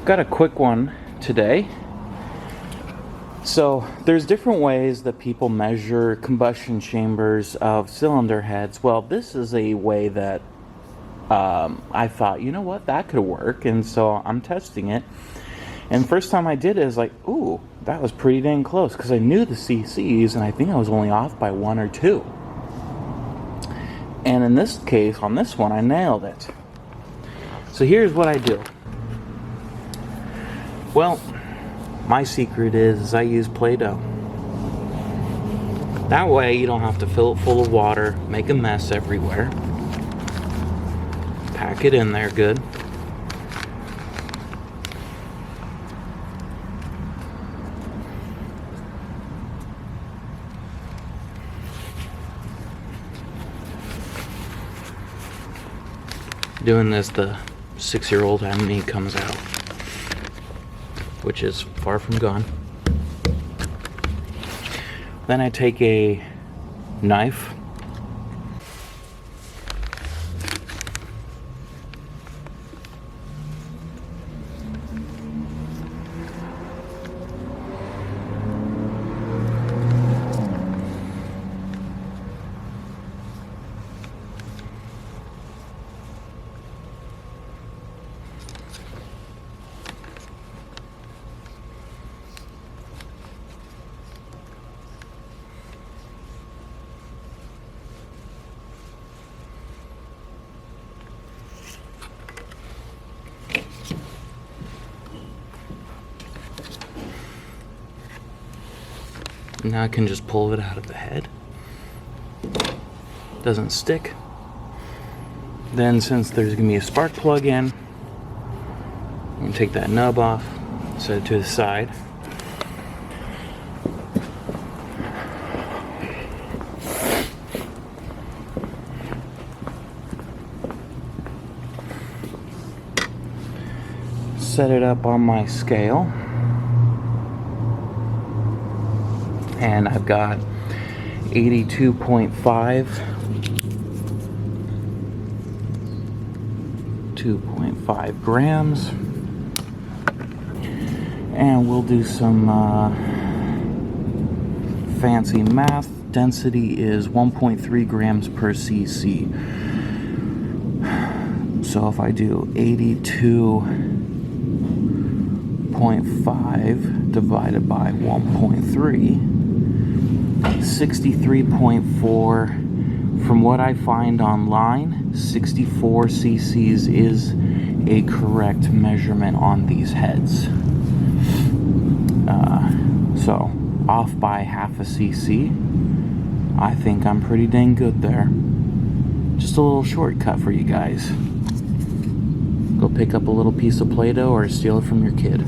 Got a quick one today. So there's different ways that people measure combustion chambers of cylinder heads. Well, this is a way that I thought, you know what, that could work, and so I'm testing it. And first time I did it, I was like, ooh, that was pretty dang close, because I knew the CCs, and I think I was only off by 1 or 2. And in this case, on this one, I nailed it. So here's what I do. Well, my secret is I use Play-Doh. That way you don't have to fill it full of water, make a mess everywhere. Pack it in there good. Doing this, the 6-year-old in me comes out, which is far from gone. Then I take a knife, now I can just pull it out of the head. Doesn't stick. Then, since there's gonna be a spark plug in, I'm gonna take that nub off, set it to the side. Set it up on my scale. And I've got 82.5, 2.5 grams, and we'll do some fancy math. Density is 1.3 grams per cc. So if I do 82.5 divided by 1.3, 63.4. From what I find online, 64 cc's is a correct measurement on these heads. So off by half a cc. I think I'm pretty dang good there. Just a little shortcut for you guys. Go pick up a little piece of Play-Doh or steal it from your kid.